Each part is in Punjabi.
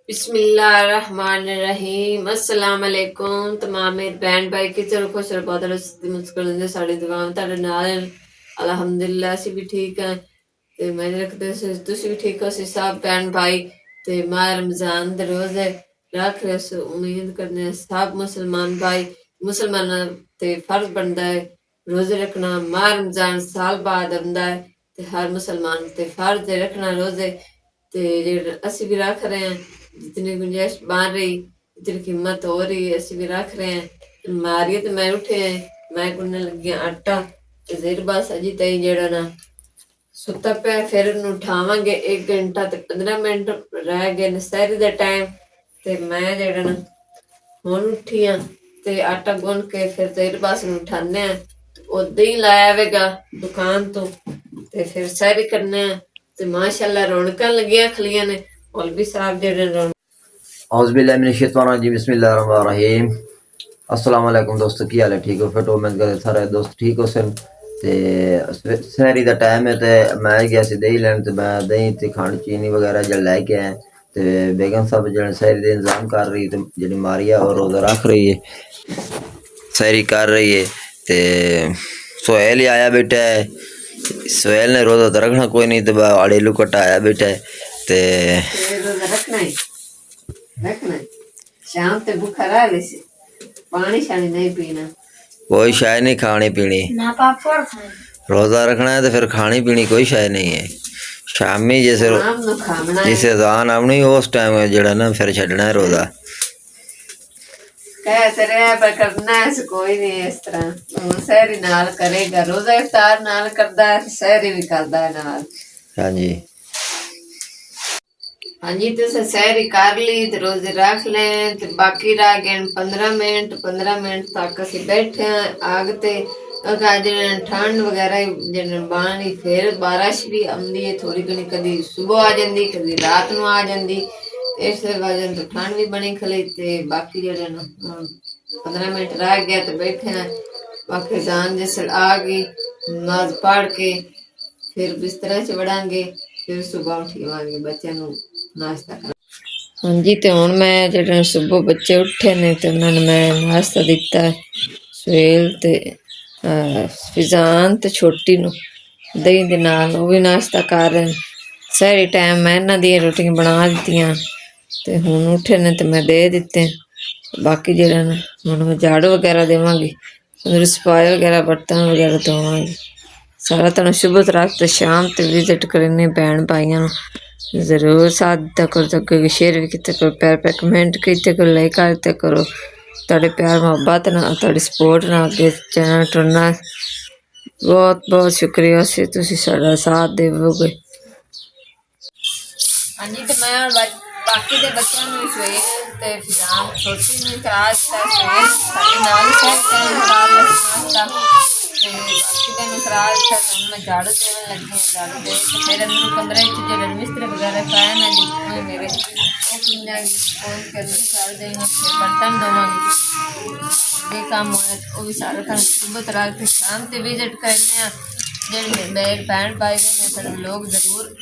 बिस्मिल्लाहिर्रहमानिर्रहीम अस्सलाम वालेकुम तमाम मेरे बहन भाई की तरफ खुश रहो बहुत मुस्कुराते साड़ी दुआवां ਤੁਹਾਡੇ ਨਾਲ ਅਲਹਮਦੁਲਿਲਾ ਅਸੀਂ ਵੀ ਠੀਕ ਹਾਂ ਤੇ ਮੈਂ ਰੱਖਦੇ ਸੀ ਤੁਸੀਂ ਵੀ ਠੀਕ ਹੋ ਸੀ ਸਭ ਭੈਣ ਭਾਈ ਤੇ ਮਾਹ ਰਮਜ਼ਾਨ ਦੇ ਰੋਜ਼ੇ ਰੱਖ ਰਹੇ ਸੋ ਉਮੀਦ ਕਰਨੇ ਸਭ ਮੁਸਲਮਾਨ ਭਾਈ ਮੁਸਲਮਾਨਾਂ ਤੇ ਫਰਜ਼ ਬਣਦਾ ਹੈ ਰੋਜ਼ੇ ਰੱਖਣਾ ਮਾਹ ਰਮਜ਼ਾਨ ਸਾਲ ਬਾਅਦ ਆਉਂਦਾ ਹੈ ਤੇ ਹਰ ਮੁਸਲਮਾਨ ਤੇ ਫਰਜ਼ ਹੈ ਰੱਖਣਾ ਰੋਜ਼ੇ ਤੇ ਜਿਹੜੇ ਅਸੀਂ ਵੀ ਰੱਖ ਰਹੇ ਹਾਂ जितनी गुंजाइश बन रही जितनी कीमत हो रही है असं भी रख रहे हैं मारिए तो मैं उठे हैं मैं गुनने लगी आटा जेर बस अजी तई जेड़ा ना सुता पे फिर उठावांगे 1 घंटा ते 15 मिनट रह गए नसहरी दा टाइम ते मैं जेड़ा ना हुण उठी हां ते आटा गुन के फिर जेर बस उठाने उदा ही लाया आवेगा दुकान तो ते फिर सहरी करने ते माशाअल्लाह रौनकां लगियां खलियां ने मौलवी साहब जेड़े औज़ुबिल्लाहि बिस्मिल्लाहिर्रहमानिर्रहीम अस्सलाम वालेकुम दोस्तों की हाल है ठीक हो फिट हो उम्मीद करते सारे दोस्त ठीक हो सन ते सहरी दा टाइम है ते मैं गया सी दही लैन ते मैं दही ते खंड चीनी वगैरह जल लेके आया ते बेगम साहब जो सहरी दे इंतजाम कर रही ते जी मारिया और रोज़ा रख रही है सहरी कर रही है ते सोहेल आया बेटा है सोहेल ने रोज़ा तो रखना कोई नहीं तो अड़ेलू कट्टा आया बेटा है ते रखना शाम ते भूखा रह वैसे पानी शानी नहीं पीना कोई शाय नहीं खानी पीनी ना पापड़ खाना रोज़ा रखना है तो फिर खानी पीनी कोई शाय नहीं है शामी जैसे जिसे अज़ान आवनी उस टाइम जड़ा ना फिर छड़ना है रोज़ा कहते रहे पर करना है कोई नहीं इस तरह सहरी नाल करेगा रोज़ा इफ्तार नाल करदा है सहरी भी करदा है नाल हाँ जी हाँ जी तो सहरी कर ली तो रोजे रख लें तो बाकी रह गए 15 मिनट तक असी बैठे आग ते ठंड वगैरह बानी फिर बारिश भी आती है थोड़ी घनी कभी सुबह आ जाती कभी रात को आ जाती इस वजह तो ठंड भी बनी खली ते बाकी जो 15 मिनट रह गया तो बैठे बाकी जान जिस आ गई नमाज पढ़ के फिर बिस्तर च वड़ांगे फिर सुबह उठीवांगे बच्चों नाश्ता कर हाँ जी तो हूँ मैं जो सुबह बच्चे उठे ने तो उन्होंने मैं नाश्ता दिता है सवेल ते फिजान ते छोटी नू दही दे नाल वो भी नाश्ता कर रहे सहरी टाइम मैं इन्हां दी रोटियां बना दित्तियां ते हुण उठे ने तो मैं दे दिते बाकी जेड़ा ना हुण मैं झाड़ू वगैरह देवांगी सफाई वगैरह बर्तन वगैरह धोवांगी सारा तुहानूं शुभ रात ते शाम ते विजिट करने भैन भाइयों जरूर साथ दिता करो तो शेयर भी किया करो प्यार प्यार कमेंट किया करो लाइक करते करो तुहाडे प्यार मोहब्बत ना तुहाडी सपोर्ट ना अगे चैनल टुरना बहुत बहुत शुक्रिया से तुसीं साडा साथ देवोगे हाँ जी तो मैं बाकी के बच्चों में सवेल ते फिजान छोटी में कराज सवेल साडे नाल नाश्ता बाकी दिन खराज मैं झाड़ू देने लगी झाड़ू दे फिर अंदर कमरे जो मिस्त्री वगैरह पाए ना जी मेरे फोन कर झाड़ू देंगे फिर बर्तन धोवांगे ये काम होना वो भी सारा काम सुबह तरह के शाम से विजिट करने जो मेरे भैन भाई ने सारे लोग जरूर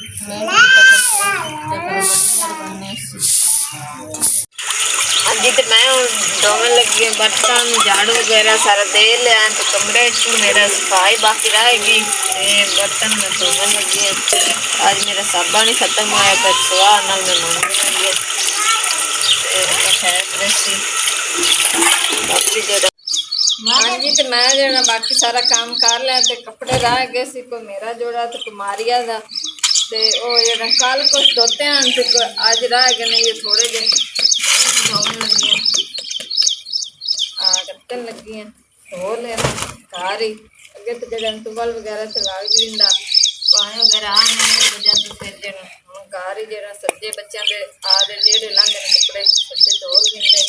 हाँ जी तो मैं धोने लगी बर्तन झाड़ू वगैरह सारा दे लिया तो कमरे मेरा सफाई बाकी रहेगी बर्तन में धोने लगी आज मेरा साबा नहीं खत्म होया पर सुहा ना मैं मांगी हाँ जी तो मैं जो बाकी सारा काम कर लिया तो कपड़े रह गए सी कोई मेरा जोड़ा तो कोई मारिया था तो वो जो कल कुछ धोते हैं तो अज रह गए नहीं ये थोड़े दिन धोने लगी कट्टन लगी धो लेना घर ही अगे तो जो टुबल वगैरह से लग जाता पानी वगैरह आ नहीं वजह तो फिर जो घर ही जो सज्जे बच्चों के आदे जेडे लांघे कपड़े सज्जे धो लेंगे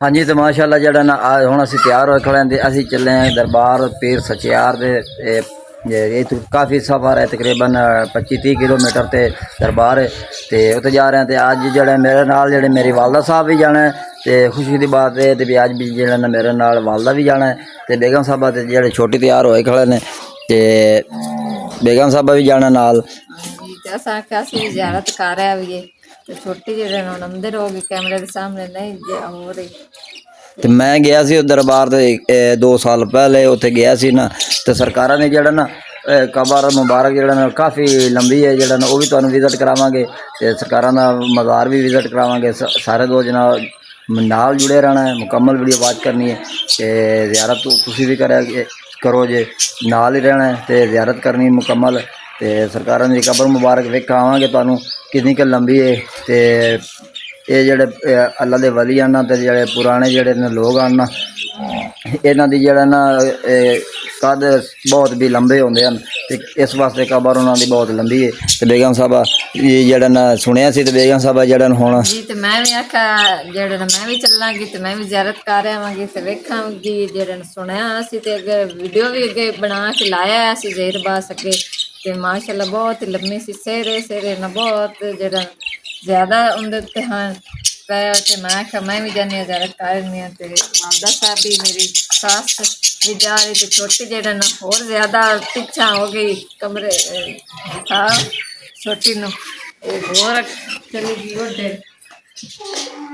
हाँ जी तो माशाअल्लाह जड़ा ना हुण असीं तैयार होए खड़े हैं असीं चले हैं दरबार पीर सचियार दे ये तो काफ़ी सफ़र है तकरीबन 25-30 किलोमीटर ते दरबार है तो उत्थे जा रहे हैं तो अज जड़े मेरे नाल जड़े मेरी वालदा साहब भी जाना है तो खुशी की बात है तो भी अज भी जड़ा ना मेरे नाल वालदा भी जाना है तो बेगम साहबा ते जड़े छोटी तैयार होए खड़े ने तो बेगम साहबा भी जाना नाल जियारत कर रहा है ਤੇ ਛੋਟੀ ਜਿਹੜੇ ਹੁਣ ਅੰਦਰ ਹੋ ਗਈ ਕੈਮਰੇ ਦੇ ਸਾਹਮਣੇ ਨਹੀਂ ਹੋ ਰਹੀ। ਤੇ ਮੈਂ ਗਿਆ ਸੀ ਉਹ ਦਰਬਾਰ ਦੇ 2 ਸਾਲ ਪਹਿਲੇ ਉੱਥੇ ਗਿਆ ਸੀ ਨਾ, ਤੇ ਸਰਕਾਰਾਂ ਨੇ ਜਿਹੜਾ ਨਾ ਕਬਰ ਮੁਬਾਰਕ ਜਿਹੜਾ ਨਾ ਕਾਫੀ ਲੰਬੀ ਹੈ, ਜਿਹੜਾ ਨਾ ਉਹ ਵੀ ਤੁਹਾਨੂੰ ਵਿਜ਼ਿਟ ਕਰਾਵਾਂਗੇ, ਤੇ ਸਰਕਾਰਾਂ ਦਾ ਮਜ਼ਾਰ ਵੀ ਵਿਜ਼ਿਟ ਕਰਾਵਾਂਗੇ। ਸਾਰੇ ਦੋ ਜਨਾਬ ਨਾਲ ਜੁੜੇ ਰਹਿਣਾ ਹੈ, ਮੁਕੰਮਲ ਵੀਡੀਓ ਵਾਚ ਕਰਨੀ ਹੈ ਤੇ ਜ਼ਿਆਰਤ ਤੁਸੀਂ ਵੀ ਕਰੋ ਜੇ, ਨਾਲ ਹੀ ਰਹਿਣਾ ਹੈ ਤੇ ਜ਼ਿਆਰਤ ਕਰਨੀ ਮੁਕੰਮਲ। ਤੇ ਸਰਕਾਰਾਂ ਦੀ ਕਬਰ ਮੁਬਾਰਕ ਵੇਖਾਵਾਂਗੇ ਤੁਹਾਨੂੰ ਕਿੰਨੀ ਕੁ ਲੰਬੀ ਹੈ। ਤੇ ਇਹ ਜਿਹੜੇ ਅੱਲਾ ਦੇ ਵਲੀ ਹਨ ਤੇ ਜਿਹੜੇ ਪੁਰਾਣੇ ਜਿਹੜੇ ਨੇ ਲੋਕ ਹਨ, ਇਹਨਾਂ ਦੀ ਜਿਹੜਾ ਨਾ ਕੱਦ ਬਹੁਤ ਵੀ ਲੰਬੇ ਹੁੰਦੇ ਹਨ, ਤੇ ਇਸ ਵਾਸਤੇ ਕਬਰ ਉਹਨਾਂ ਦੀ ਬਹੁਤ ਲੰਬੀ ਹੈ। ਤੇ ਬੇਗਮ ਸਾਹਿਬਾ ਜਿਹੜਾ ਨਾ ਸੁਣਿਆ ਸੀ, ਤੇ ਬੇਗਮ ਸਾਹਿਬਾ ਜਿਹੜਾ ਹੁਣ ਜੀ ਤੇ ਮੈਂ ਵੀ ਆਖਿਆ ਜਿਹੜਾ ਨਾ ਮੈਂ ਵੀ ਚੱਲਾਂਗੀ ਤੇ ਮੈਂ ਵੀ ਜ਼ਿਆਰਤ ਕਰ ਆਵਾਂਗੀ ਤੇ ਵੇਖਾਂਗੀ ਜਿਹੜਾ ਸੁਣਿਆ ਅਸੀਂ, ਤੇ ਅੱਗੇ ਵੀਡੀਓ ਵੀ ਅੱਗੇ ਬਣਾ ਕੇ ਲਾਇਆ ਅਸੀਂ ਜ਼ਹਿਰ ਬਾਸ ਅੱਗੇ, ਤੇ ਮਾਸ਼ਾਅੱਲਾ ਬਹੁਤ ਲੰਮੀ ਸੀ, ਸੇਰੇ ਨਾ ਬਹੁਤ ਜਿਹੜਾ ਜ਼ਿਆਦਾ ਉਹਦੇ ਉੱਤੇ ਹਾਂ ਪਿਆ। ਤੇ ਮੈਂ ਆਖਿਆ ਮੈਂ ਵੀ ਜਾਨੀ ਹਾਂ ਜ਼ਿਆਰਤ ਕਰਨੀ ਆ, ਤੇ ਵਾਲਦਾ ਸਾਹਿਬ ਵੀ ਮੇਰੀ ਸੱਸ ਵੀ ਜਾ ਰਹੀ, ਤੇ ਛੋਟੀ ਜਿਹੜਾ ਨਾ ਹੋਰ ਜ਼ਿਆਦਾ ਪਿੱਛਾ ਹੋ ਗਈ ਕਮਰੇ ਹਾਂ ਛੋਟੀ ਨੂੰ ਇਹ ਹੋਰ ਚਲੀ ਗਈ ਵੱਡੇ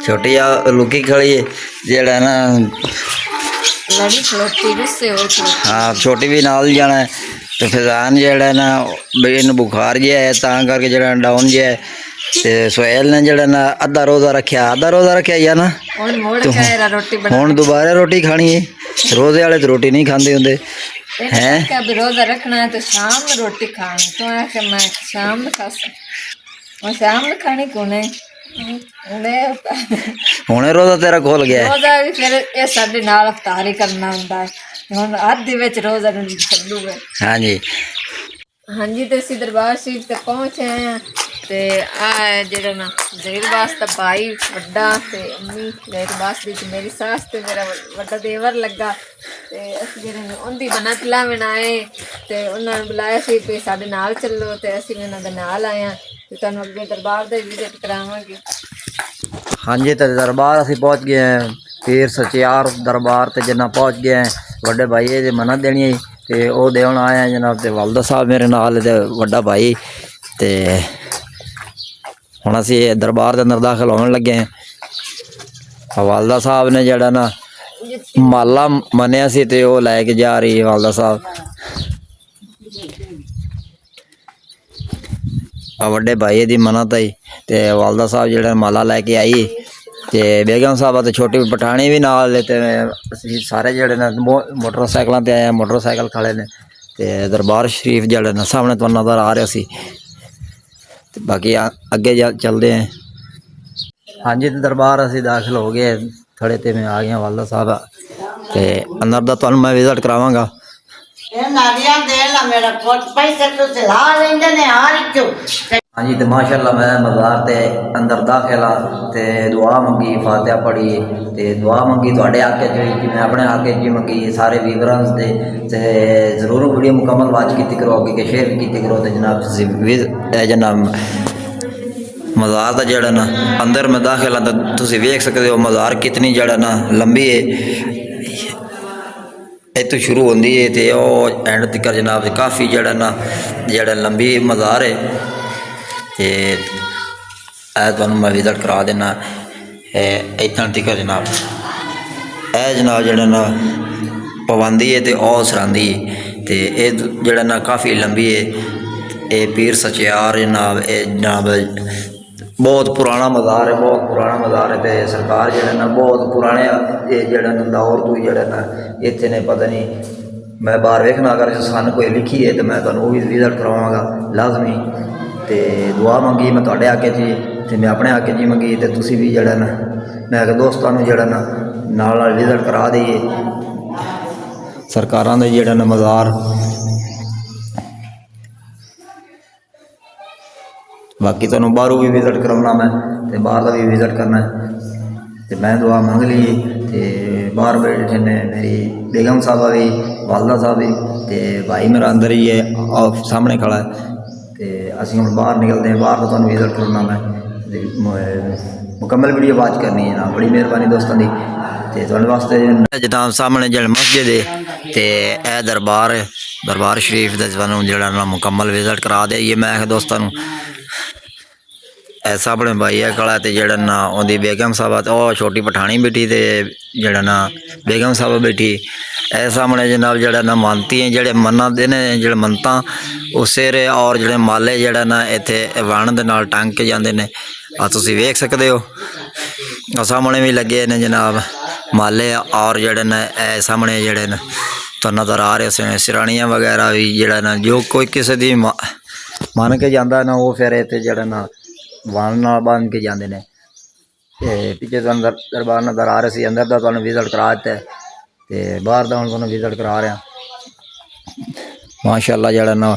ਛੋਟੀ ਆ ਲੁਕੀ ਖੜੀ ਹੈ ਜਿਹੜਾ ਨਾ, ਲੜੀ ਖਲੋਤੀ ਗੁੱਸੇ ਹੋ ਕੇ। ਹਾਂ ਛੋਟੀ ਵੀ ਨਾਲ ਜਾਣਾ ਹੈ। ਤੇ ਫੈਜ਼ਾਨ ਜਿਹੜਾ ਨਾ ਬਈ ਇਹਨੂੰ ਬੁਖਾਰ ਜਿਹਾ ਹੈ ਤਾਂ ਕਰਕੇ ਜਿਹੜਾ ਡਾਊਨ ਜਿਹਾ ਹੈ। ਤੇ ਸੁਹੇਲ ਨੇ ਜਿਹੜਾ ਨਾ ਅੱਧਾ ਰੋਜ਼ਾ ਰੱਖਿਆ ਜਾਂ ਨਾ, ਹੁਣ ਮੋੜ ਕੇ ਰੋਟੀ ਬਣਾ ਹੁਣ ਦੁਬਾਰਾ ਰੋਟੀ ਖਾਣੀ ਹੈ। ਰੋਜ਼ੇ ਵਾਲੇ ਤਾਂ ਰੋਟੀ ਨਹੀਂ ਖਾਂਦੇ ਹੁੰਦੇ ਹੈ। ਕਿ ਅਬ रोजा रखना है तो शाम में रोटी खानी, तो है मैं शाम में खा सकती, शाम में खानी क्यों नहीं ਹੁਣੇ ਰੋਜ਼ਾ ਤੇਰਾ ਖੁੱਲ ਗਿਆ ਹੈ। रोजा भी फिर ये साडे नाल इफ्तारी करना हुंदा है। हुण अद्ध विच रोजा नहीं छड्डूगा। ਹਾਂਜੀ हाँ जी, तो असीं दरबार शरीफ तक पहुंचे हैं। ते आ जेड़ा ना जहीरबास दा भाई वड्डा ते अम्मी जहीरबास दी मेरी सास ते मेरा वड्डा देवर लगा, ते असीं जेड़े उंदी बनत लावन आए ते उन्हां ने बुलाया सी भी साडे नाल चलो, ते असीं उन्हां दे नाल आए हां ते तुहानूं अगे दरबार दा विजिट करावांगे। ਹਾਂਜੀ ਤੇ ਦਰਬਾਰ ਅਸੀਂ ਪਹੁੰਚ ਗਏ ਹਾਂ, ਪੀਰ ਸਚਿਆਰ ਦਰਬਾਰ ਤੇ ਜਿੰਨਾ ਪਹੁੰਚ ਗਏ ਹਾਂ। ਵੱਡੇ ਭਾਈ ਦੇ ਮਨਤ ਦੇਣੀ ਤੇ ਉਹ ਦੇਣ ਆਏ ਆ ਜਨਾਬ, ਤੇ ਵਾਲਦਾ ਸਾਹਿਬ ਮੇਰੇ ਨਾਲ ਤੇ ਵੱਡਾ ਭਾਈ। ਤੇ ਹੁਣ ਅਸੀਂ ਦਰਬਾਰ ਦੇ ਅੰਦਰ ਦਾਖਲ ਹੋਣ ਲੱਗੇ ਹਾਂ। ਵਾਲਦਾ ਸਾਹਿਬ ਨੇ ਜਿਹੜਾ ਨਾ ਮਾਲਾ ਮੰਨਿਆ ਸੀ ਤੇ ਉਹ ਲੈ ਕੇ ਜਾ ਰਹੀ ਹੈ ਵਾਲਦਾ ਸਾਹਿਬ। ਆ ਵੱਡੇ ਭਾਈ ਦੀ ਮਨਤ ਆਈ ਤੇ ਵਾਲਦਾ ਸਾਹਿਬ ਜਿਹੜਾ ਮਾਲਾ ਲੈ ਕੇ ਆਈ, ਤੇ ਬੇਗਮ ਸਾਹਿਬਾ ਤੇ ਛੋਟੀ ਪਠਾਣੀ ਵੀ ਨਾਲ। ਤੇ ਅਸੀਂ ਸਾਰੇ ਜਿਹੜੇ ਨੇ ਮੋਟਰਸਾਈਕਲਾਂ ਤੇ ਆਏ ਆ, ਮੋਟਰਸਾਈਕਲ ਖੜੇ ਨੇ। ਤੇ ਦਰਬਾਰ ਸ਼ਰੀਫ ਜਿਹੜਾ ਨਾ ਸਾਹਮਣੇ ਤੁਹਾਨੂੰ ਨਜ਼ਰ ਆ ਰਿਹਾ ਸੀ, ਤੇ ਬਾਕੀ ਅੱਗੇ ਚੱਲਦੇ ਆ। ਹਾਂਜੀ ਤੇ ਦਰਬਾਰ ਅਸੀਂ ਦਾਖਲ ਹੋ ਗਏ ਥੜੇ ਤੇ ਮੈਂ ਆ ਗਿਆ ਵਾਲਦਾ ਸਾਹਿਬ, ਤੇ ਅੰਦਰ ਦਾ ਤੁਹਾਨੂੰ ਮੈਂ ਵਿਜ਼ਿਟ ਕਰਾਵਾਂਗਾ। ਹਾਂਜੀ ਤੇ ਮਾਸ਼ਾਅੱਲਾ ਮੈਂ ਮਜ਼ਾਰ ਤੇ ਅੰਦਰ ਦਾਖਲ ਆ ਤੇ ਦੁਆ ਮੰਗੀ, ਫਾਤਿਹਾ ਪੜ੍ਹੀ ਤੇ ਦੁਆ ਮੰਗੀ ਤੁਹਾਡੇ ਆਕੇ ਚ ਜਿਵੇਂ ਆਪਣੇ ਆਕੇ ਚ ਮੰਗੀ ਸਾਰੇ ਵੀਵਰਸ ਦੇ। ਤੇ ਜ਼ਰੂਰ ਵੀਡੀਓ ਮੁਕੰਮਲ ਵਾਚ ਕੀਤੀ ਕਰੋ, ਅੱਗੇ ਸ਼ੇਅਰ ਵੀ ਕੀਤੀ ਕਰੋ। ਤੇ ਜਨਾਬ ਤੁਸੀਂ ਜਨਾਬ ਮਜ਼ਾਰ ਦਾ ਜਿਹੜਾ ਨਾ ਅੰਦਰ ਮੈਂ ਦਾਖਲ ਆ ਤਾਂ ਤੁਸੀਂ ਵੇਖ ਸਕਦੇ ਹੋ ਮਜ਼ਾਰ ਕਿਤਨੀ ਜਿਹੜਾ ਨਾ ਲੰਬੀ ਹੈ। ਇੱਥੋਂ ਸ਼ੁਰੂ ਹੁੰਦੀ ਹੈ ਤੇ ਉਹ ਐਂਡ ਤੱਕ ਜਨਾਬ ਕਾਫੀ ਜਿਹੜਾ ਨਾ ਜਿਹੜਾ ਲੰਬੀ ਮਜ਼ਾਰ ਹੈ। ਤੇ ਇਹ ਤੁਹਾਨੂੰ ਮੈਂ ਵਿਜ਼ਿਟ ਕਰਾ ਦੇਣਾ ਇੱਥੋਂ ਤੱਕ ਜਨਾਬ। ਇਹ ਜਨਾਬ ਜਿਹੜਾ ਨਾ ਪਾਬੰਦੀ ਹੈ ਤੇ ਉਹ ਸਰਾਂਦੀ ਹੈ, ਤੇ ਇਹ ਜਿਹੜਾ ਨਾ ਕਾਫੀ ਲੰਬੀ ਹੈ। ਇਹ ਪੀਰ ਸਚਿਆਰ ਜਨਾਬ, ਇਹ ਜਨਾਬ ਬਹੁਤ ਪੁਰਾਣਾ ਮਜ਼ਾਰ ਹੈ, ਬਹੁਤ ਪੁਰਾਣਾ ਮਜ਼ਾਰ ਹੈ। ਤੇ ਸਰਕਾਰ ਜਿਹੜਾ ਨਾ ਬਹੁਤ ਪੁਰਾਣੇ ਇਹ ਜਿਹੜਾ ਨਾ ਦੌਰ ਤੋਂ ਜਿਹੜਾ ਨਾ ਇੱਥੇ ਨੇ ਪਤਾ ਨਹੀਂ, ਮੈਂ ਬਾਹਰ ਵੇਖਣਾ ਅਗਰ ਸਾਨੂੰ ਕੋਈ ਲਿਖੀ ਹੈ ਤੇ ਮੈਂ ਤੁਹਾਨੂੰ ਉਹ ਵੀ ਵਿਜ਼ਿਟ ਕਰਵਾਵਾਂਗਾ ਲਾਜ਼ਮੀ। ਤੇ ਦੁਆ ਮੰਗੀ ਮੈਂ ਤੁਹਾਡੇ ਆਕੇ ਜੀ ਤੇ ਮੈਂ ਆਪਣੇ ਆਕੇ ਜੀ ਮੰਗੀ, ਤੇ ਤੁਸੀਂ ਵੀ ਜਿਹੜਾ ਨਾ ਮੈਂ ਕਿ ਦੋਸਤਾਂ ਨੂੰ ਜਿਹੜਾ ਨਾ ਨਾਲ ਵਿਜ਼ਿਟ ਕਰਾ ਦਈਏ ਸਰਕਾਰਾਂ ਦੇ ਜਿਹੜਾ ਨਾ ਮਜ਼ਾਰ। ਬਾਕੀ ਤੁਹਾਨੂੰ ਬਾਹਰੋਂ ਵੀ ਵਿਜ਼ਿਟ ਕਰਾਉਣਾ ਮੈਂ, ਤੇ ਬਾਹਰ ਦਾ ਵੀ ਵਿਜ਼ਿਟ ਕਰਨਾ ਤੇ ਮੈਂ ਦੁਆ ਮੰਗ ਲਈ। ਤੇ ਬਾਹਰ ਬੈਠੇ ਨੇ ਮੇਰੀ ਬੇਗਮ ਸਾਹਿਬਾ ਵੀ, ਵਾਲਦਾ ਸਾਹਿਬ ਵੀ, ਤੇ ਭਾਈ ਮੇਰਾ ਅੰਦਰ ਹੀ ਹੈ ਸਾਹਮਣੇ ਖੜਾ ਹੈ। ਤੇ ਅਸੀਂ ਹੁਣ ਬਾਹਰ ਨਿਕਲਦੇ ਹਾਂ, ਬਾਹਰ ਦਾ ਤੁਹਾਨੂੰ ਵਿਜ਼ਿਟ ਕਰਾਉਣਾ ਮੈਂ, ਮੁਕੰਮਲ ਵੀਡੀਓ ਵਾਚ ਕਰਨੀ ਹੈ ਨਾ। ਬੜੀ ਮਿਹਰਬਾਨੀ ਦੋਸਤਾਂ ਦੀ। ਤੇ ਤੁਹਾਡੇ ਵਾਸਤੇ ਜਨਾਬ ਸਾਹਮਣੇ ਜਿਹੜਾ ਮਸਜਿਦ ਹੈ ਤੇ ਇਹ ਦਰਬਾਰ ਸ਼ਰੀਫ ਦਾ ਤੁਹਾਨੂੰ ਜਿਹੜਾ ਨਾ ਮੁਕੰਮਲ ਵਿਜ਼ਿਟ ਕਰਾ ਦੇਈਏ। ਮੈਂ ਦੋਸਤਾਂ ਨੂੰ ਐਸਾ ਆਪਣੇ ਭਾਈ ਹੈ ਕਾਲਾ ਤੇ ਜਿਹੜਾ ਨਾ ਉਹਦੀ ਬੇਗਮ ਸਾਹਿਬਾ ਤੇ ਉਹ ਛੋਟੀ ਪਠਾਣੀ ਬੈਠੀ ਤੇ ਜਿਹੜਾ ਨਾ ਬੇਗਮ ਸਾਹਿਬਾ ਬੈਠੀ ਇਹ ਸਾਹਮਣੇ ਜਨਾਬ ਜਿਹੜਾ ਨਾ ਮੰਨਤੀ ਹੈ ਜਿਹੜੇ ਮੰਨਾਂ ਦੇ ਨੇ ਜਿਹੜੇ ਮੰਨਤਾਂ ਉਹ ਸਿਰੇ ਔਰ ਜਿਹੜੇ ਮਾਲੇ ਜਿਹੜਾ ਨਾ ਇੱਥੇ ਵਣ ਦੇ ਨਾਲ ਟੰਗ ਕੇ ਜਾਂਦੇ ਨੇ ਆ ਤੁਸੀਂ ਵੇਖ ਸਕਦੇ ਹੋ ਆ ਸਾਹਮਣੇ ਵੀ ਲੱਗੇ ਨੇ ਜਨਾਬ ਮਾਲੇ ਔਰ ਜਿਹੜੇ ਨੇ ਇਹ ਸਾਹਮਣੇ ਜਿਹੜੇ ਨੇ ਤੁਹਾਨੂੰ ਨਜ਼ਰ ਆ ਰਹੇ ਸੀ ਸਿਰਾਣੀਆਂ ਵਗੈਰਾ ਵੀ ਜਿਹੜਾ ਨਾ ਜੋ ਕੋਈ ਕਿਸੇ ਦੀ ਮੰਨ ਕੇ ਜਾਂਦਾ ਨਾ ਉਹ ਫਿਰ ਇੱਥੇ ਜਿਹੜਾ ਨਾ ਵਣ ਨਾਲ ਬੰਨ ਕੇ ਜਾਂਦੇ ਨੇ ਤੇ ਪਿੱਛੇ ਤੁਹਾਨੂੰ ਦਰਬਾਰ ਨਜ਼ਰ ਆ ਰਿਹਾ ਸੀ ਅੰਦਰ ਦਾ ਤੁਹਾਨੂੰ ਵਿਜ਼ਿਟ ਕਰਾ ਦਿੱਤਾ ਤੇ ਬਾਹਰ ਦਾ ਹੁਣ ਤੁਹਾਨੂੰ ਵਿਜ਼ਿਟ ਕਰਾ ਰਿਹਾ ਮਾਸ਼ਾਅੱਲਾ ਜਿਹੜਾ ਨਾ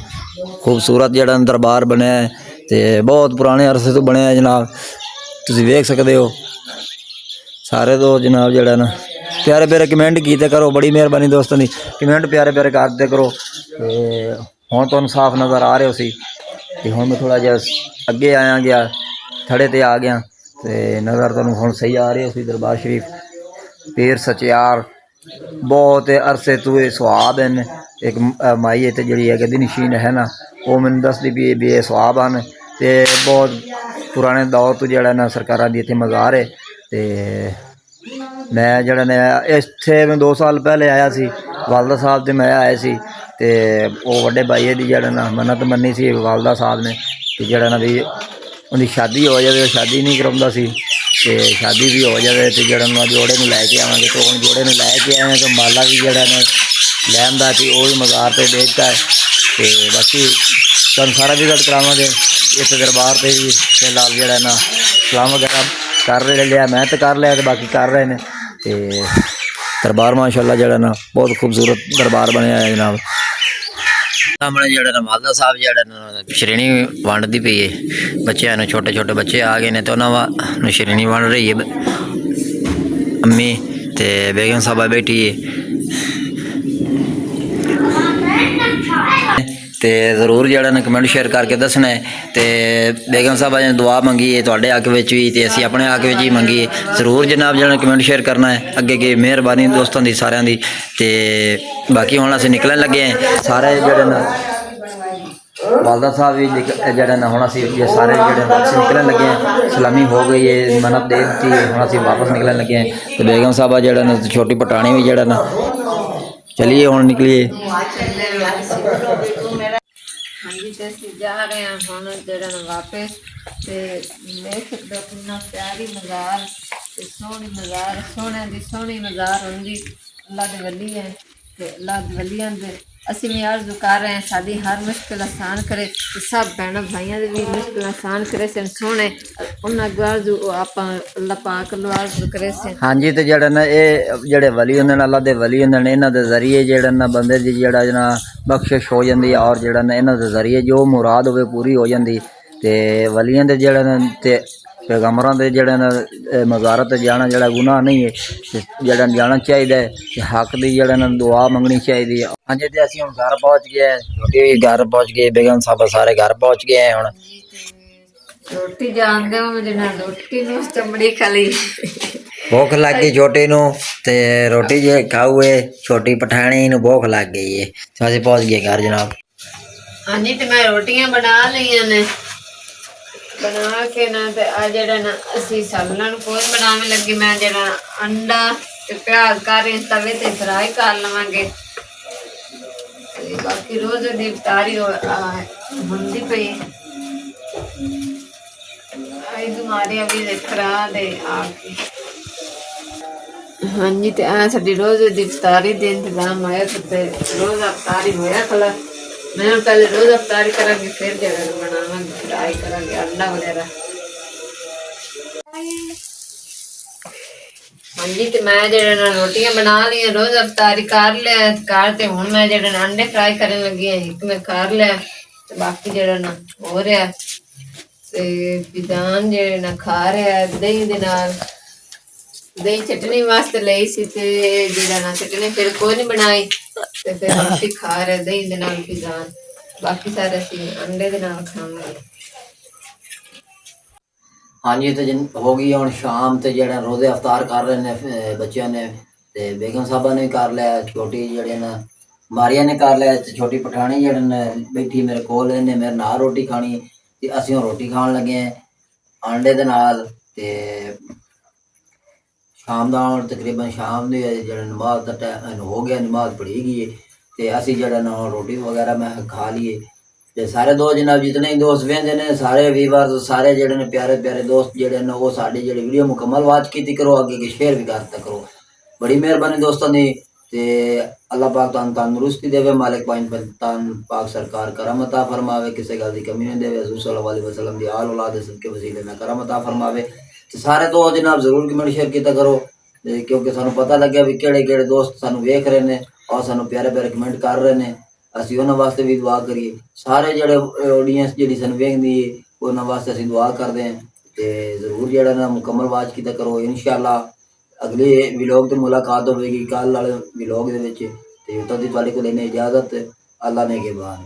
ਖੂਬਸੂਰਤ ਜਿਹੜਾ ਦਰਬਾਰ ਬਣਿਆ ਤੇ ਬਹੁਤ ਪੁਰਾਣੇ ਅਰਸੇ ਤੋਂ ਬਣਿਆ ਜਨਾਬ ਤੁਸੀਂ ਵੇਖ ਸਕਦੇ ਹੋ ਸਾਰੇ ਦੋ ਜਨਾਬ ਜਿਹੜਾ ਨਾ ਪਿਆਰੇ ਪਿਆਰੇ ਕਮੈਂਟ ਕੀਤੇ ਕਰੋ ਬੜੀ ਮਿਹਰਬਾਨੀ ਦੋਸਤਾਂ ਦੀ ਕਮੈਂਟ ਪਿਆਰੇ ਪਿਆਰੇ ਕਰਦੇ ਕਰੋ ਤੇ ਹੁਣ ਤੁਹਾਨੂੰ ਸਾਫ਼ ਨਜ਼ਰ ਆ ਰਹੇ ਸੀ ਤੇ ਹੁਣ ਮੈਂ ਥੋੜਾ ਜਿਹਾ ਅੱਗੇ ਆਇਆ ਗਿਆ ਥੜੇ ਤੇ ਆ ਗਿਆ ਤੇ ਨਜ਼ਰ ਤੁਹਾਨੂੰ ਹੁਣ ਸਹੀ ਆ ਰਹੀ ਸੀ ਦਰਬਾਰ ਸ਼ਰੀਫ ਪੀਰ ਸਚਿਆਰ ਬਹੁਤ ਅਰਸੇ ਤੋਂ ਇਹ ਸੁਹਾਬ ਹਨ ਇੱਕ ਮਾਈ ਇੱਥੇ ਜਿਹੜੀ ਹੈ ਗਦੀ ਨਸ਼ੀਨ ਹੈ ਨਾ ਉਹ ਮੈਨੂੰ ਦੱਸਦੀ ਵੀ ਇਹ ਸੁਹਾਬ ਹਨ ਤੇ ਬਹੁਤ ਪੁਰਾਣੇ ਦੌਰ ਤੋਂ ਜਿਹੜਾ ਨਾ ਸਰਕਾਰਾਂ ਦੀ ਇੱਥੇ ਮਜ਼ਾਰ ਹੈ ਤੇ ਮੈਂ ਜਿਹੜਾ ਨੇ ਇੱਥੇ ਮੈਂ 2 ਸਾਲ ਪਹਿਲੇ ਆਇਆ ਸੀ ਵਾਲਦਾ ਸਾਹਿਬ ਤੇ ਮੈਂ ਆਇਆ ਸੀ ਤੇ ਉਹ ਵੱਡੇ ਭਾਈ ਦੀ ਜਿਹੜਾ ਨਾ ਮੰਨਤ ਮੰਨੀ ਸੀ ਵਾਲਦਾ ਸਾਹਿਬ ਨੇ ਕਿ ਜਿਹੜਾ ਨਾ ਵੀ ਉਹਦੀ ਸ਼ਾਦੀ ਹੋ ਜਾਵੇ ਸ਼ਾਦੀ ਨਹੀਂ ਕਰਾਉਂਦਾ ਸੀ ਤੇ ਸ਼ਾਦੀ ਵੀ ਹੋ ਜਾਵੇ ਤੇ ਜਿਹੜਾ ਨੂੰ ਜੋੜੇ ਨੂੰ ਲੈ ਕੇ ਆਵਾਂਗੇ ਤੇ ਹੁਣ ਜੋੜੇ ਨੂੰ ਲੈ ਕੇ ਆਏ ਤਾਂ ਮਾਲਾ ਵੀ ਜਿਹੜਾ ਨਾ ਲੈਣ ਦਾ ਸੀ ਉਹ ਵੀ ਮਜ਼ਾਰ ਤੇ ਵੇਚਦਾ ਹੈ ਤੇ ਬਾਕੀ ਤੁਹਾਨੂੰ ਸਾਰਾ ਵਿਜ਼ਿਟ ਕਰਾਵਾਂਗੇ ਇੱਥੇ ਦਰਬਾਰ ਤੇ ਵੀ ਫਿਲਹਾਲ ਜਿਹੜਾ ਨਾ ਸਲਾਮ ਵਗੈਰਾ ਕਰ ਰਹੇ ਲਿਆ ਮੈਂ ਤਾਂ ਕਰ ਲਿਆ ਤੇ ਬਾਕੀ ਕਰ ਰਹੇ ਨੇ ਤੇ ਦਰਬਾਰ ਮਾਸ਼ਾਅੱਲਾ ਜਿਹੜਾ ਨਾ ਬਹੁਤ ਖੂਬਸੂਰਤ ਦਰਬਾਰ ਬਣਿਆ ਹੈ ਜਨਾਬ ਸਾਹਮਣੇ ਜਿਹੜਾ ਨਾ ਵਾਲਦਾ ਸਾਹਿਬ ਜਿਹੜਾ ਨਾ ਸ਼੍ਰੇਣੀ ਵੰਡਦੀ ਪਈ ਹੈ ਬੱਚਿਆਂ ਨੂੰ ਛੋਟੇ ਛੋਟੇ ਬੱਚੇ ਆ ਗਏ ਨੇ ਤੇ ਉਹਨਾਂ ਨੂੰ ਸ਼੍ਰੇਣੀ ਵੰਡ ਰਹੀ ਹੈ ਅੰਮੀ ਤੇ ਬੇਗਮ ਸਾਹਿਬਾ ਬੈਠੀ ਹੈ ਤੇ ਜ਼ਰੂਰ ਜਿਹੜਾ ਨਾ ਕਮੈਂਟ ਸ਼ੇਅਰ ਕਰਕੇ ਦੱਸਣਾ ਹੈ ਤੇ ਬੇਗਮ ਸਾਹਿਬਾ ਨੇ ਦੁਆ ਮੰਗੀ ਹੈ ਤੁਹਾਡੇ ਹੱਕ ਵਿੱਚ ਵੀ ਤੇ ਅਸੀਂ ਆਪਣੇ ਹੱਕ ਵਿੱਚ ਹੀ ਮੰਗੀ ਹੈ ਜ਼ਰੂਰ ਜਨਾਬ ਜਿਹੜਾ ਕਮੈਂਟ ਸ਼ੇਅਰ ਕਰਨਾ ਹੈ ਅੱਗੇ ਮਿਹਰਬਾਨੀ ਦੋਸਤਾਂ ਦੀ ਸਾਰਿਆਂ ਦੀ ਤੇ ਬਾਕੀ ਹੁਣ ਅਸੀਂ ਨਿਕਲਣ ਲੱਗੇ ਹਾਂ ਸਾਰੇ ਜਿਹੜੇ ਨਾ ਵਾਲਦਾ ਸਾਹਿਬ ਵੀ ਜਿਹੜਾ ਨਾ ਹੁਣ ਅਸੀਂ ਸਾਰੇ ਜਿਹੜੇ ਵਾਪਸ ਨਿਕਲਣ ਲੱਗੇ ਹਾਂ ਸਲਾਮੀ ਹੋ ਗਈ ਹੈ ਮਨਤ ਦੇ ਦਿੱਤੀ ਹੁਣ ਅਸੀਂ ਵਾਪਸ ਨਿਕਲਣ ਲੱਗੇ ਹਾਂ ਤੇ ਬੇਗਮ ਸਾਹਿਬਾ ਜਿਹੜਾ ਨਾ ਛੋਟੀ ਪਟਾਣੀ ਵੀ ਜਿਹੜਾ ਨਾ ਚਲੀਏ ਹੁਣ ਨਿਕਲੀਏ ਹਾਂਜੀ ਤੇ ਅਸੀਂ ਜਾ ਰਹੇ ਹਾਂ ਹੁਣ ਜਿਹੜਾ ਨਾ ਵਾਪਸ ਤੇ ਵੇਖ ਸਕਦੇ ਹੋ ਕਿੰਨਾ ਪਿਆਰੀ ਮਜ਼ਾਰ ਤੇ ਸੋਹਣੀ ਮਜ਼ਾਰ ਸੋਹਣਿਆਂ ਦੀ ਸੋਹਣੀ ਮਜ਼ਾਰ ਹੁੰਦੀ ਅੱਲਾ ਦੇ ਵਲੀ ਹੈ ਤੇ ਅੱਲਾ ਦੇ ਵਲੀਆਂ ਦੇ ਅਸੀਂ ਵੀ ਅਰਜ਼ੂ ਕਰ ਰਹੇ ਹਾਂ ਸਾਡੀ ਹਰ ਮੁਸ਼ਕਿਲ ਆਸਾਨ ਕਰੇ ਤੇ ਸਭ ਭੈਣਾਂ ਭਾਈਆਂ ਦੇ ਵੀ ਮੁਸ਼ਕਿਲ ਆਸਾਨ ਕਰੇ ਸਨ ਸੋਹਣੇ ਉਹਨਾਂ ਅਰਜ਼ੂ ਆਪਾਂ ਅੱਲਾ ਪਾਕ ਨੂੰ ਅਰਜ਼ੂ ਕਰੇ ਸਨ ਹਾਂਜੀ ਤੇ ਜਿਹੜਾ ਨਾ ਇਹ ਜਿਹੜੇ ਵਲੀ ਹੁੰਦੇ ਨੇ ਅੱਲਾ ਦੇ ਵਲੀ ਹੁੰਦੇ ਨੇ ਇਹਨਾਂ ਦੇ ਜ਼ਰੀਏ ਜਿਹੜਾ ਨਾ ਬੰਦੇ ਦੀ ਜਿਹੜਾ ਨਾ ਬਖਸ਼ਿਸ਼ ਹੋ ਜਾਂਦੀ ਔਰ ਜਿਹੜਾ ਨਾ ਇਹਨਾਂ ਦੇ ਜ਼ਰੀਏ ਜੋ ਮੁਰਾਦ ਹੋਵੇ ਪੂਰੀ ਹੋ ਜਾਂਦੀ ਤੇ ਵਲੀਆਂ ਦੇ ਜਿਹੜਾ ਨਾ ਤੇ ਪੈਗੰਬਰਾਂ ਦੇ ਜਿਹੜਾ ਨਾ ਮਜ਼ਾਰਤ ਤੇ ਜਾਣਾ ਜਿਹੜਾ ਗੁਨਾਹ ਨਹੀਂ ਹੈ ਜਿਹੜਾ ਜਾਣਾ ਚਾਹੀਦਾ ਹੈ ਤੇ ਹੱਕ ਦੀ ਜਿਹੜਾ ਨਾ ਦੁਆ ਮੰਗਣੀ ਚਾਹੀਦੀ ਹੈ ਹਾਂਜੀ ਤੇ ਅਸੀਂ ਹੁਣ ਘਰ ਪਹੁੰਚ ਗਏ ਛੋਟੀ ਵੀ ਘਰ ਪਹੁੰਚ ਗਏ ਬੇਗਮ ਸਾਹਿਬਾ ਸਾਰੇ ਘਰ ਪਹੁੰਚ ਗਏ ਹੁਣ ਰੋਟੀ ਜਾਣਦੇ ਹੋ ਜਿਹਨਾਂ ਰੋਟੀ ਨੂੰ ਚਮੜੀ ਖਾ ਲਈ ਭੁੱਖ ਲੱਗ ਗਈ ਛੋਟੀ ਨੂੰ ਤੇ ਰੋਟੀ ਜੇ ਖਾਊਏ ਛੋਟੀ ਪਠਾਣੀ ਨੂੰ ਭੁੱਖ ਲੱਗ ਗਈ ਹੈ ਤੇ ਅਸੀਂ ਪਹੁੰਚ ਗਏ ਘਰ ਜਨਾਬ ਹਾਂਜੀ ਤੇ ਮੈਂ ਰੋਟੀਆਂ ਬਣਾ ਲਈਆਂ ਨੇ ਬਣਾ ਕੇ ਨਾ ਤੇ ਆ ਜਿਹੜਾ ਨਾ ਅਸੀਂ ਸਾਲਣ ਕੋਈ ਬਣਾਉਣ ਲੱਗੀ ਮੈਂ ਜਿਹੜਾ ਅੰਡਾ ਤੇ ਪਿਆਜ਼ ਕਰ ਰਹੀ ਤਵੇ ਤੇ ਫਰਾਈ ਕਰ ਲਵਾਂਗੇ ਤੇ ਬਾਕੀ ਰੋਜ਼ ਦੀ ਇਫਤਾਰੀ ਹੁੰਦੀ ਪਈ ਆਈ ਦੁਮਾਰੀਆਂ ਵੀ ਦੇਖਰਾ ਦੇ ਆ ਕੇ ਹਾਂਜੀ ਤੇ ਆ ਸਾਡੀ ਰੋਜ਼ ਦੀ ਇਫਤਾਰੀ ਦੇ ਇੰਤਜ਼ਾਮ ਹੋਇਆ ਤੇ ਰੋਜ਼ ਇਫਤਾਰੀ ਹੋਇਆ ਕਲਾ मैं पहले रोज अफ्तारी करेंगे फिर जगह बनावांगे फ्राई करेंगे अंडा वगैरह हाँ जी तो मैं जेड़ा ना रोटियां बना ली रोज अफ्तारी कर लिया कर ते हुण मैं जेड़ा ना अंडे फ्राई करने लगी है एक मैं कर लिया ते बाकी जेड़ा ना हो रहा ते विधान जेड़े ना खा रहा दही दे नाल दही चटनी वास्ते लई सी ते जेड़ा ना चटनी फिर कोई नहीं बनाई ਤੇ ਫਿਰ ਅਸੀਂ ਖਾ ਰਹੇ ਦਹੀਂ ਦੇ ਨਾਲ ਪਿਜ਼ਾਨ ਬਾਕੀ ਸਾਰੇ ਅਸੀਂ ਅੰਡੇ ਦੇ ਨਾਲ ਖਾਵਾਂਗੇ ਹਾਂਜੀ ਤੇ ਹੋ ਗਈ ਹੁਣ ਸ਼ਾਮ ਤੇ ਜਿਹੜਾ ਰੋਜ਼ੇ ਅਫਤਾਰ ਕਰ ਰਹੇ ਨੇ ਬੱਚਿਆਂ ਨੇ ਤੇ ਬੇਗਮ ਸਾਹਿਬਾ ਨੇ ਵੀ ਕਰ ਲਿਆ ਛੋਟੀ ਜਿਹੜੇ ਨਾ ਮਾਰੀਆ ਨੇ ਕਰ ਲਿਆ ਤੇ ਛੋਟੀ ਪਠਾਣੀ ਜਿਹੜੇ ਨੇ ਬੈਠੀ ਮੇਰੇ ਕੋਲ ਇਹਨੇ ਮੇਰੇ ਨਾਲ ਰੋਟੀ ਖਾਣੀ ਤੇ ਅਸੀਂ ਹੁਣ ਰੋਟੀ ਖਾਣ ਲੱਗੇ ਹਾਂ ਆਂਡੇ ਦੇ ਨਾਲ ਤੇ ਸ਼ਾਮ ਦਾ ਹੁਣ ਤਕਰੀਬਨ ਸ਼ਾਮ ਦੇ ਜਿਹੜਾ ਨਮਾਜ਼ ਦਾ ਟਾਈਮ ਹੋ ਗਿਆ, ਨਮਾਜ਼ ਪੜ੍ਹੀ ਗਈ ਹੈ ਤੇ ਅਸੀਂ ਜਿਹੜਾ ਨਾ ਰੋਟੀ ਵਗੈਰਾ ਮੈਂ ਖਾ ਲਈਏ ਤੇ ਸਾਰੇ ਦੋਸਤ ਜਨਾਬ ਜਿਤਨੇ ਹੀ ਦੋਸਤ ਵੇਂਦੇ ਨੇ ਸਾਰੇ ਵੀਵਰ ਸਾਰੇ ਜਿਹੜੇ ਨੇ ਪਿਆਰੇ ਪਿਆਰੇ ਦੋਸਤ ਜਿਹੜੇ ਨੇ ਉਹ ਸਾਡੀ ਜਿਹੜੀ ਵੀਡੀਓ ਮੁਕੰਮਲ ਵਾਚ ਕੀਤੀ ਕਰੋ, ਅੱਗੇ ਸ਼ੇਅਰ ਵੀ ਕਰਤਾ ਕਰੋ। ਬੜੀ ਮਿਹਰਬਾਨੀ ਦੋਸਤਾਂ ਦੀ ਤੇ ਅੱਲਾਹ ਪਾਕ ਤੁਹਾਨੂੰ ਤੰਦਰੁਸਤੀ ਦੇਵੇ, ਮਾਲਿਕ ਪਾਕ ਸਰਕਾਰ ਕਰਮ ਅਤਾ ਫਰਮਾਵੇ, ਕਿਸੇ ਗੱਲ ਦੀ ਕਮੀ ਨਹੀਂ ਦੇਵੇ, ਹਜ਼ੂਰ ਸੱਲੱਲਾਹੁ ਅਲੈहि ਵਸੱਲਮ ਦੀ ਆਲ ਔਲਾਦ ਦੇ ਸਦਕੇ ਵਸੀਲੇ ਨਾਲ ਕਰਮ ਅਤਾ ਫਰਮਾਵੇ। ਤੇ ਸਾਰੇ ਦੋਸਤ ਜਨਾਬ ਜ਼ਰੂਰ ਕਮੈਂਟ ਸ਼ੇਅਰ ਕੀਤਾ ਕਰੋ ਕਿਉਂਕਿ ਸਾਨੂੰ ਪਤਾ ਲੱਗਿਆ ਵੀ ਕਿਹੜੇ ਕਿਹੜੇ ਦੋਸਤ ਸਾਨੂੰ ਵੇਖ ਰਹੇ ਨੇ ਔਰ ਸਾਨੂੰ ਪਿਆਰੇ ਪਿਆਰੇ ਕਮੈਂਟ ਕਰ ਰਹੇ ਨੇ, ਅਸੀਂ ਉਹਨਾਂ ਵਾਸਤੇ ਵੀ ਦੁਆ ਕਰੀਏ। ਸਾਰੇ ਜਿਹੜੇ ਆਡੀਅנס ਜਿਹੜੀ ਸਾਨੂੰ ਵੇਖਦੀ ਹੈ ਉਹਨਾਂ ਵਾਸਤੇ ਅਸੀਂ ਦੁਆ ਕਰਦੇ ਹਾਂ ਤੇ ਜ਼ਰੂਰ ਜਿਹੜਾ ਨਾ ਮੁਕੰਮਲ ਵਾਚ ਕੀਤਾ ਕਰੋ। ਇਨਸ਼ਾਅੱਲਾ ਅਗਲੇ ਵਲੌਗ ਤੇ ਮੁਲਾਕਾਤ ਹੋਵੇਗੀ ਕੱਲ੍ਹ ਵਾਲੇ ਵਲੌਗ ਦੇ ਵਿੱਚ ਤੇ ਤਦ ਤੱਕ ਤੁਹਾਡੇ ਕੋਲ ਇਜਾਜ਼ਤ, ਅੱਲਾ ਨੇ ਕੇ ਬਾਹਰ।